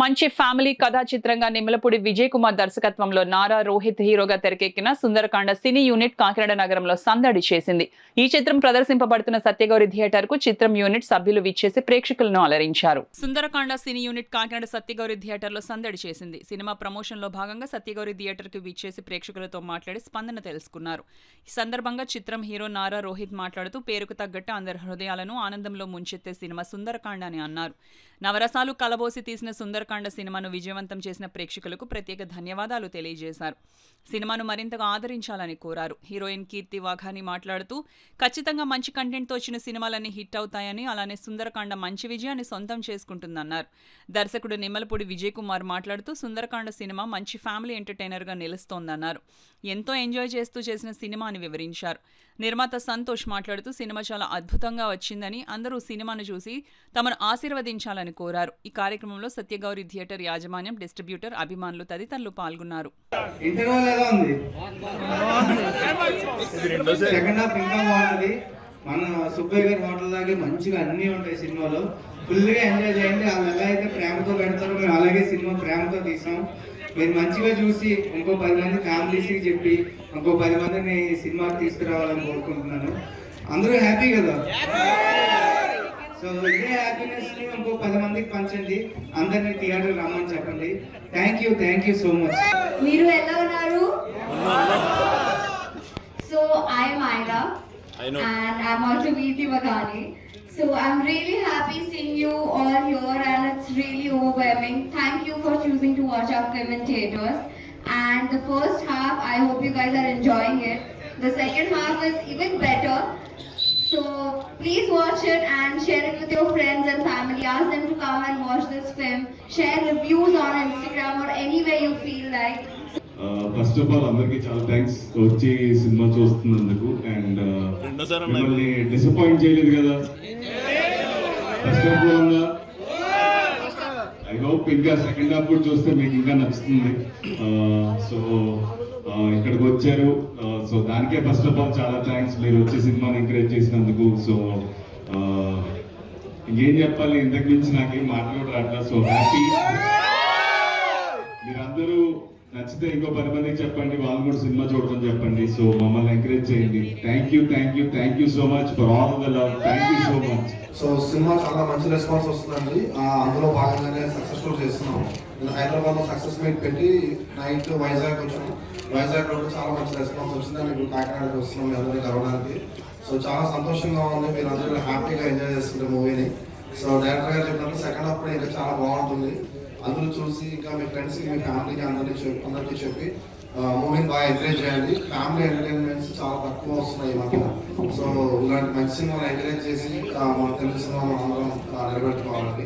మంచి ఫ్యామిలీ కథా చిత్రంగా నిమ్మలపూడి విజయ్ కుమార్ దర్శకత్వంలో నారా రోహిత్ హీరోగా తెరకెక్కిన సుందరకాండ సినీ యూనిట్ కాకినాడ నగరంలో సందడి చేసింది. ఈ చిత్రం ప్రదర్శింపబడుతున్న సత్యగౌరి థియేటర్ కు చిత్రం యూనిట్ సభ్యులు విచ్చేసి ప్రేక్షకులను అలరించారు. సుందరకాండ సినీ యూనిట్ కాకినాడ సత్యగౌరి థియేటర్ లో సందడి చేసింది. సినిమా ప్రమోషన్ లో భాగంగా సత్యగౌరి థియేటర్ కు విచ్చేసి ప్రేక్షకులతో మాట్లాడి స్పందన తెలుసుకున్నారు. ఈ సందర్భంగా చిత్రం హీరో నారా రోహిత్ మాట్లాడుతూ పేరుకు తగ్గట్టు అందరి హృదయాలను ఆనందంలో ముంచెత్తే సినిమా సుందరకాండ అని అన్నారు. నవరసాలు కలబోసి తీసిన సుందరకాండ సినిమాను విజయవంతం చేసిన ప్రేక్షకులకు ప్రత్యేక ధన్యవాదాలు తెలియజేశారు. సినిమాను మరింతగా ఆదరించాలని కోరారు. హీరోయిన్ కీర్తి వాఘాని మాట్లాడుతూ ఖచ్చితంగా మంచి కంటెంట్తో వచ్చిన సినిమాలన్నీ హిట్ అవుతాయని, అలానే సుందరకాండ మంచి విజయాన్ని సొంతం చేసుకుంటుందన్నారు. దర్శకుడు నిమ్మలపూడి విజయ్ కుమార్ మాట్లాడుతూ సుందరకాండ సినిమా మంచి ఫ్యామిలీ ఎంటర్టైనర్గా నిలుస్తోందన్నారు. ఎంతో ఎంజాయ్ చేస్తూ చేసిన సినిమా అని వివరించారు. నిర్మాత సంతోష్ మాట్లాడుతూ సినిమా చాలా అద్భుతంగా వచ్చిందని, అందరూ సినిమాను చూసి తమను ఆశీర్వదించాలని కోరారు. ఈ కార్యక్రమంలో సత్యగౌరి థియేటర్ యాజమాన్యం, డిస్ట్రిబ్యూటర్, అభిమానులు తదితరులు పాల్గొన్నారు. మన సుబ్బయ్య గారి హోటల్ లాగే మంచిగా అన్నీ ఉంటాయి సినిమాలో. ఫుల్గా ఎంజాయ్ చేయండి. వాళ్ళు ఎలా అయితే ప్రేమతో పెడతారో మేము అలాగే సినిమా ప్రేమతో తీసాం. మీరు మంచిగా చూసి ఇంకో 10 మంది ఫ్యామిలీస్కి చెప్పి ఇంకో 10 మందిని సినిమాకి తీసుకురావాలని కోరుకుంటున్నాను. అందరూ హ్యాపీ కదా? సో ఇదే హ్యాపీనెస్ని ఇంకో 10 మందికి పంచండి. అందరినీ థియేటర్కి రమ్మని చెప్పండి. Thank you so much. మీరు ఎలా ఉన్నారు? So I am Aira. And I'm also Veeti Vaghani. So I'm really happy seeing you all here, and it's really overwhelming. Thank you for choosing to watch our film in theaters. And the first half, I hope you guys are enjoying it. The second half is even better. So please watch it and share it with your friends and family. Ask them to come and watch this film. Share reviews on Instagram or anywhere you feel like. First of all అందరికీ చాలా thanks వచ్చి cinema చూస్తున్నందుకు. And మిమ్మల్ని disappoint చేయలేదు కదా? First half బాగుందా? I hope ఇంకా second half కూడా చూస్తే మీకు ఇంకా నచ్చుతుంది. సో ఇక్కడికి వచ్చారు. సో దానికే ఫస్ట్ ఆఫ్ ఆల్ చాలా థ్యాంక్స్, మీరు వచ్చి సినిమాని ఎంకరేజ్ చేసినందుకు. సో ఇంకేం చెప్పాలి, ఇంతకు మించి నాకేం మాట్లాడు రాట్లా. So happy. మీరందరూ నచ్చితే ఇంకో 10 మందికి చెప్పండి, వాళ్ళు కూడా సినిమా చూడటం చెప్పండి. సో మమ్మల్ని ఎంకరేజ్ చేయండి. Thank you so much for all the love. Thank you so much. So cinema చాలా మంచి రెస్పాన్స్ వస్తుందండి. అందులో భాగంగానే సక్సెస్ఫుల్ చేస్తున్నాం. హైదరాబాద్లో సక్సెస్ మీట్ పెట్టి నైట్ వైజాగ్ వచ్చాము. వైజాగ్లో కూడా చాలా మంచి రెస్పాన్స్ వచ్చింది. అండ్ ఇప్పుడు కాకినాడకి వస్తున్నాం మీ అందరినీ కలవడానికి. సో చాలా సంతోషంగా ఉంది. మీరు అందరూ హ్యాపీగా ఎంజాయ్ చేస్తుంటే మూవీని. సో డైరెక్టర్ గారు చెప్పినట్టు సెకండ్ హాఫ్ కూడా ఇంకా చాలా బాగుంటుంది. అందరూ చూసి ఇంకా మీ ఫ్రెండ్స్కి, మీ ఫ్యామిలీకి అందరికీ చెప్పి మూవీని బాగా ఎంకరేజ్ చేయండి. ఫ్యామిలీ ఎంటర్టైన్మెంట్స్ చాలా తక్కువ వస్తున్నాయి ఈ మధ్య. సో ఇలాంటి మంచి సినిమాలు ఎంకరేజ్ చేసి మన తెలుగు సినిమా మనం అందరం నిలబెట్టుకోవాలండి.